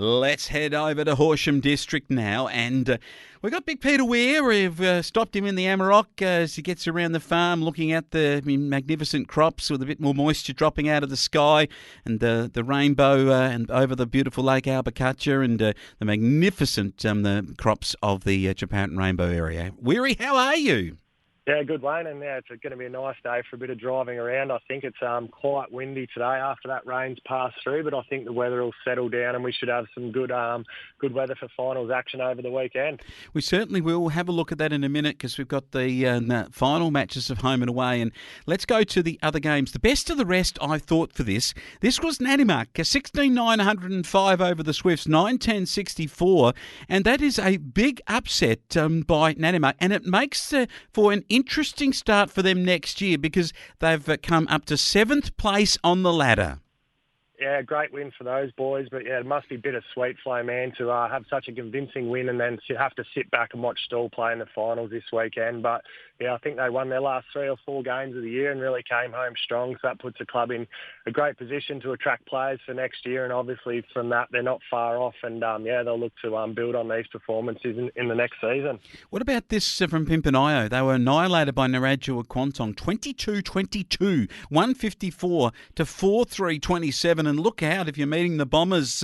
Let's head over to Horsham District now, and we've got Big Peter Weir. We've stopped him in the Amarok as he gets around the farm looking at the magnificent crops with a bit more moisture dropping out of the sky, and the rainbow and over the beautiful Lake Albocatcha, and the magnificent the crops of the Japan Rainbow area. Weary, how are you? Yeah, good, Wayne, and yeah, it's going to be a nice day for a bit of driving around. I think it's quite windy today after that rain's passed through, but I think the weather will settle down and we should have some good weather for finals action over the weekend. We certainly will. We'll have a look at that in a minute because we've got the final matches of home and away, and let's go to the other games. The best of the rest, I thought, for this was Nanimak, 16,905 over the Swifts, 9,1064, and that is a big upset by Nanimak, and it makes for an interesting start for them next year because they've come up to 7th place on the ladder. Yeah, great win for those boys, but yeah, it must be bittersweet, Flo, man, to have such a convincing win and then have to sit back and watch Stall play in the finals this weekend. But yeah, I think they won their last 3 or 4 games of the year and really came home strong. So that puts the club in a great position to attract players for next year. And obviously from that, they're not far off. And yeah, they'll look to build on these performances in the next season. What about this from Pimpinayo? They were annihilated by Narrajua Kwantong, 22-22, 154 to 4-3-27. And look out if you're meeting the Bombers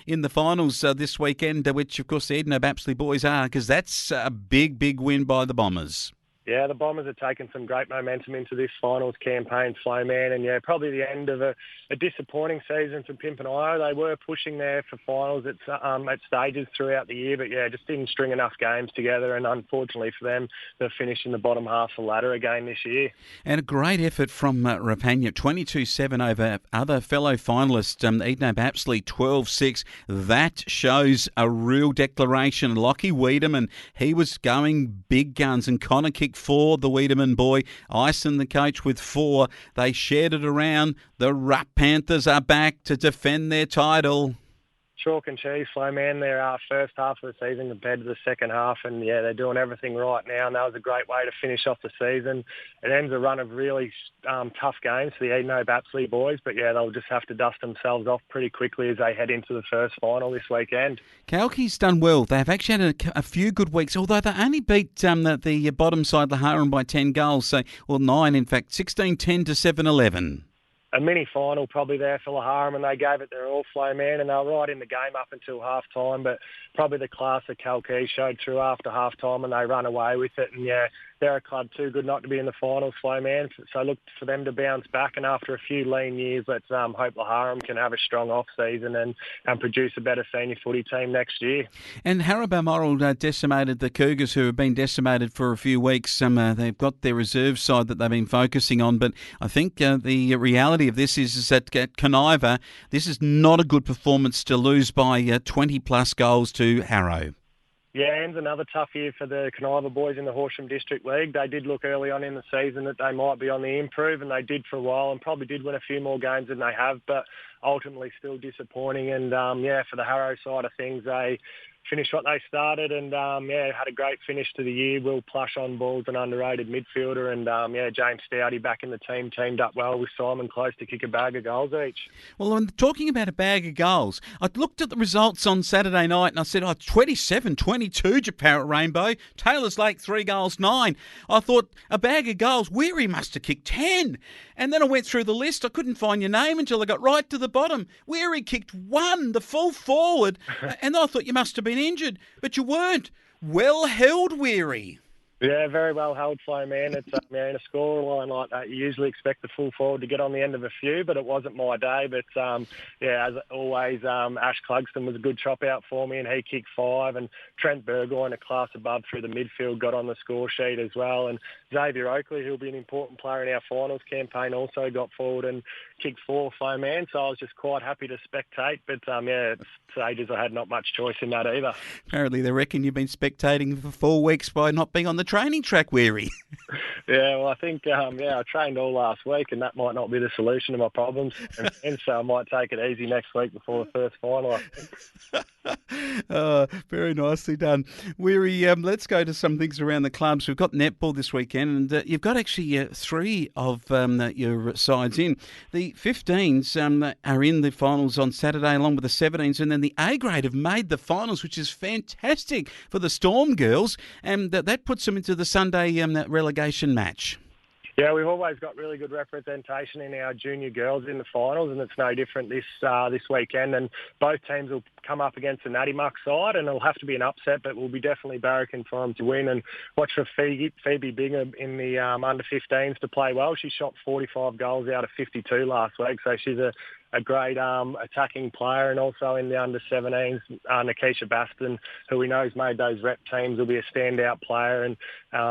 in the finals this weekend, which of course the Edna Bapsley boys are, because that's a big, big win by the Bombers. Yeah, the Bombers have taken some great momentum into this finals campaign, Flo, man, and yeah, probably the end of a disappointing season for Pimpinayo. They were pushing there for finals at stages throughout the year, but yeah, just didn't string enough games together, and unfortunately for them, they've finished in the bottom half of the ladder again this year. And a great effort from Rapanya, 22-7 over other fellow finalists, Edna Bapsley, 12-6. That shows a real declaration. Lockie Wiedemann, he was going big guns, and Connor kicked 4, the Wiedemann boy. Ison, the coach, with 4. They shared it around. The Rupp Panthers are back to defend their title. Chalk and cheese, Flo, man. Their first half of the season compared to the second half, and yeah, they're doing everything right now, and that was a great way to finish off the season. It ends a run of really tough games for the Edna Bapsley boys, but yeah, they'll just have to dust themselves off pretty quickly as they head into the first final this weekend. Kalki's done well. They've actually had a few good weeks, although they only beat the bottom side, Laharan, by 10 goals, 9 in fact, 16-10 to 7-11. A mini final probably there for Laharan, and they gave it their all, Flo, man, and they were right in the game up until half time, but probably the class that Kalki showed through after half time, and they run away with it. And yeah, they're a club too good not to be in the finals, Flo, man. So look for them to bounce back, and after a few lean years, let's hope Laharan can have a strong off season and produce a better senior footy team next year. And Haribalmoral decimated the Cougars, who have been decimated for a few weeks. They've got their reserve side that they've been focusing on, but I think the reality of this is that at Conniva, this is not a good performance to lose by 20 plus goals to Harrow. Yeah, and another tough year for the Conniva boys in the Horsham District League. They did look early on in the season that they might be on the improve, and they did for a while, and probably did win a few more games than they have, but ultimately still disappointing. And yeah, for the Harrow side of things, they finished what they started, and yeah, had a great finish to the year. Will Plush on balls, an underrated midfielder, and yeah, James Stouty back in the team, teamed up well with Simon Close to kick a bag of goals each. Well, when talking about a bag of goals, I looked at the results on Saturday night and I said, 27-22 Japan Rainbow, Taylor's Lake 3 goals, 9. I thought, a bag of goals, Weary must have kicked 10. And then I went through the list. I couldn't find your name until I got right to the bottom. Weary kicked 1, the full forward, and I thought you must have been injured, but you weren't. Well held, Weary. Yeah, very well held, Flo, man. It's in a scoreline like that, you usually expect the full forward to get on the end of a few, but it wasn't my day. But yeah, as always, Ash Clugston was a good chop out for me, and he kicked 5. And Trent Burgoyne, a class above through the midfield, got on the score sheet as well. And Xavier Oakley, who'll be an important player in our finals campaign, also got forward and kicked 4, Flo, man. So I was just quite happy to spectate. But yeah, at stages I had not much choice in that either. Apparently they reckon you've been spectating for 4 weeks by not being on the training track, Weary. Yeah, well, I think, yeah, I trained all last week, and that might not be the solution to my problems. And so I might take it easy next week before the first final, I think. Very nicely done. Weary, let's go to some things around the clubs. We've got netball this weekend, and you've got actually three of your sides in. The 15s are in the finals on Saturday, along with the 17s, and then the A grade have made the finals, which is fantastic for the Storm girls, and that puts them into the Sunday relegation match. Yeah, we've always got really good representation in our junior girls in the finals, and it's no different this weekend. And both teams will come up against the Natty Muck side, and it'll have to be an upset, but we'll be definitely barracking for them to win. And watch for Phoebe Bingham in the under-15s to play well. She shot 45 goals out of 52 last week, so she's a great attacking player. And also in the under-17s, Nikisha Baston, who we know has made those rep teams, will be a standout player. And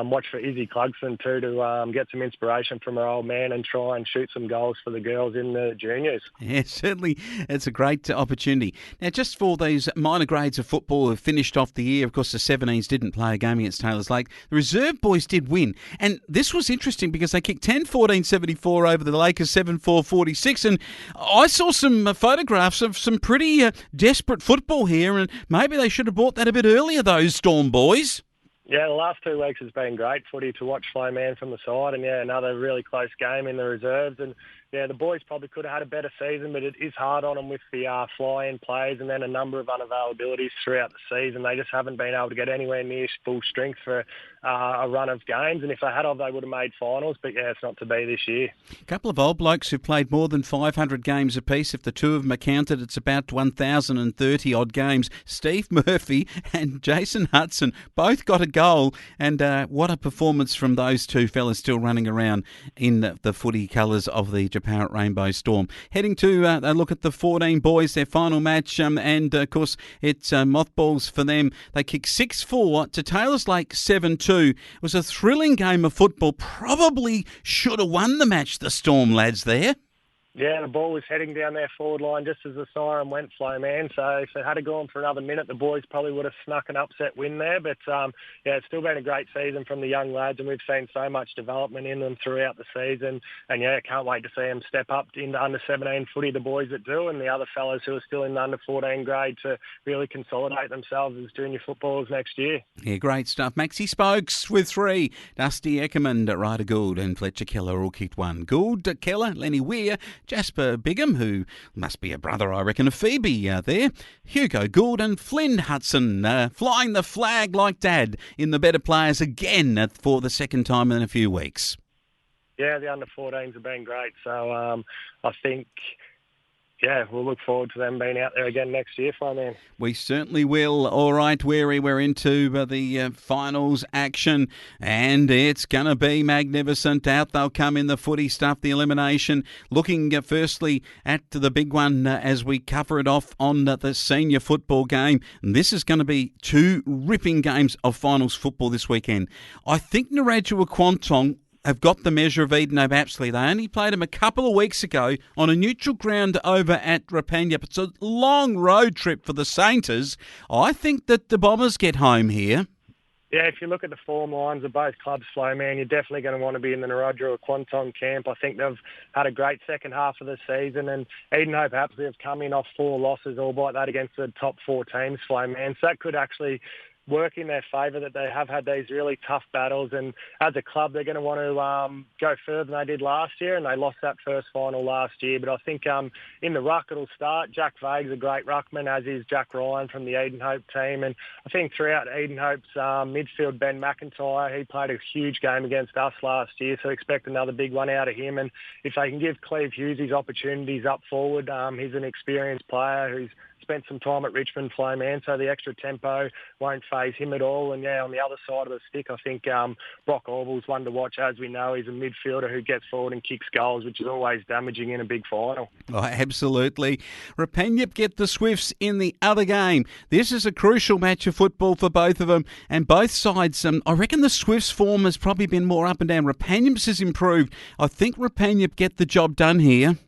watch for Izzy Clugston too to get some inspiration from her old man and try and shoot some goals for the girls in the juniors. Yeah, certainly it's a great opportunity. Now, just for these minor grades of football have finished off the year, of course the 17s didn't play a game against Taylors Lake. The reserve boys did win. And this was interesting because they kicked 10-14-74 over the Lakers 7-4-46. And I saw some photographs of some pretty desperate football here, and maybe they should have brought that a bit earlier, those Storm boys. Yeah, the last 2 weeks has been great footy to watch Flow Man from the side, and yeah, another really close game in the reserves. And yeah, the boys probably could have had a better season, but it is hard on them with the fly-in plays and then a number of unavailabilities throughout the season. They just haven't been able to get anywhere near full strength for a run of games, and if they had, they would have made finals, but yeah, it's not to be this year. A couple of old blokes who've played more than 500 games apiece. If the two of them are counted, it's about 1,030 odd games. Steve Murphy and Jason Hudson both got a goal, and what a performance from those two fellas still running around in the footy colours of the Parrot Rainbow Storm. Heading to a look at the 14 boys, their final match, and of course it's mothballs for them. They kicked 6-4 to Taylors Lake 7-2. It was a thrilling game of football. Probably should have won the match, the Storm lads there. Yeah, the ball was heading down their forward line just as the siren went, Flow Man. So if it had gone for another minute, the boys probably would have snuck an upset win there. But yeah, it's still been a great season from the young lads, and we've seen so much development in them throughout the season. And yeah, can't wait to see them step up into under-17 footy, the boys that do, and the other fellas who are still in the under-14 grade to really consolidate themselves as junior footballers next year. Yeah, great stuff. Maxie Spokes with 3. Dusty Eckerman, Ryder Gould and Fletcher Keller all kicked 1. Gould, Keller, Lenny Weir, Jasper Bigham, who must be a brother, I reckon, of Phoebe there. Hugo Gould and Flynn Hudson flying the flag like Dad in the better players again for the second time in a few weeks. Yeah, the under-14s have been great. So I think, yeah, we'll look forward to them being out there again next year, Fly Man. We certainly will. All right, Weary, we're into the finals action, and it's going to be magnificent. Out they'll come in the footy stuff, the elimination. Looking firstly at the big one as we cover it off on the senior football game. And this is going to be 2 ripping games of finals football this weekend. I think Narrajua Quantong have got the measure of Edenhope Apsley. They only played them a couple of weeks ago on a neutral ground over at Rapanyup. It's a long road trip for the Sainters. I think that the Bombers get home here. Yeah, if you look at the form lines of both clubs, Flow Man, you're definitely going to want to be in the Narrajua Quantong camp. I think they've had a great second half of the season, and Edenhope Apsley have come in off 4 losses, all by that against the top 4 teams, Flow Man. So that could actually work in their favour, that they have had these really tough battles, and as a club they're going to want to go further than they did last year, and they lost that first final last year. But I think in the ruck it'll start. Jack Vague's a great ruckman, as is Jack Ryan from the Edenhope team, and I think throughout Edenhope's midfield, Ben McIntyre, he played a huge game against us last year, so expect another big one out of him. And if they can give Cleve Hughes his opportunities up forward, he's an experienced player who's spent some time at Richmond, Flow Man, so the extra tempo won't faze him at all. And yeah, on the other side of the stick, I think Brock Orville's one to watch. As we know, he's a midfielder who gets forward and kicks goals, which is always damaging in a big final. Oh, absolutely. Rapanyup get the Swifts in the other game. This is a crucial match of football for both of them, and both sides, I reckon the Swifts' form has probably been more up and down. Rapanyup's has improved. I think Rapanyup get the job done here.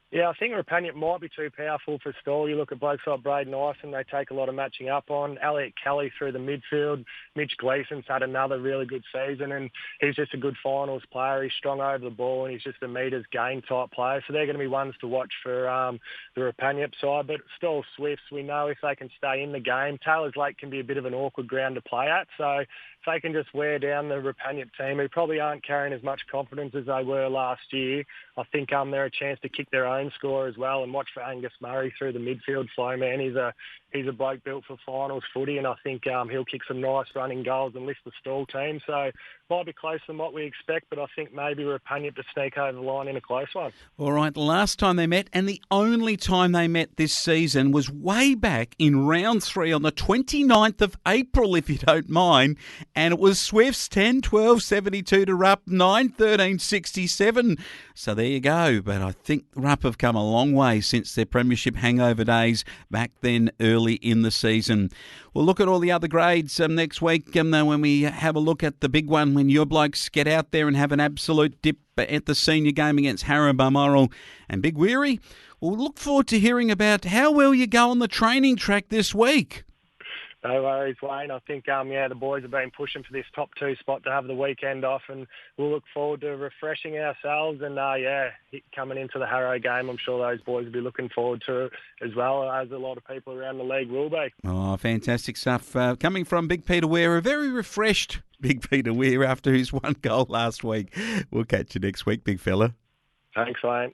Yeah, I think Rapanic might be too powerful for Stall. You look at blokes like Braden Ison, they take a lot of matching up on. Elliot Kelly through the midfield. Mitch Gleeson's had another really good season, and he's just a good finals player. He's strong over the ball, and he's just a metres gain type player. So they're going to be ones to watch for the Rapanic side. But Stall Swifts, we know if they can stay in the game, Taylor's Lake can be a bit of an awkward ground to play at. So if they can just wear down the Rapanic team, who probably aren't carrying as much confidence as they were last year, I think they're a chance to kick their own score as well. And watch for Angus Murray through the midfield flow, man. He's a bloke built for finals footy, and I think he'll kick some nice running goals and lift the Stall team. So might be closer than what we expect, but I think maybe Rapanic to sneak over the line in a close one. All right, the last time they met and the only time they met this season was way back in round 3 on the 29th of April, if you don't mind. And it was Swifts 10-12-72 to Rupp 9-13-67. So there you go. But I think Rupp have come a long way since their premiership hangover days back then early in the season. We'll look at all the other grades next week when we have a look at the big one when your blokes get out there and have an absolute dip at the senior game against Harrow Balmoral and Big Weary. We'll look forward to hearing about how well you go on the training track this week. No worries, Wayne. I think, the boys have been pushing for this top 2 spot to have the weekend off, and we'll look forward to refreshing ourselves. And, coming into the Harrow game, I'm sure those boys will be looking forward to it as well, as a lot of people around the league will be. Oh, fantastic stuff. Coming from Big Peter Weir, a very refreshed Big Peter Weir after his 1 goal last week. We'll catch you next week, big fella. Thanks, Wayne.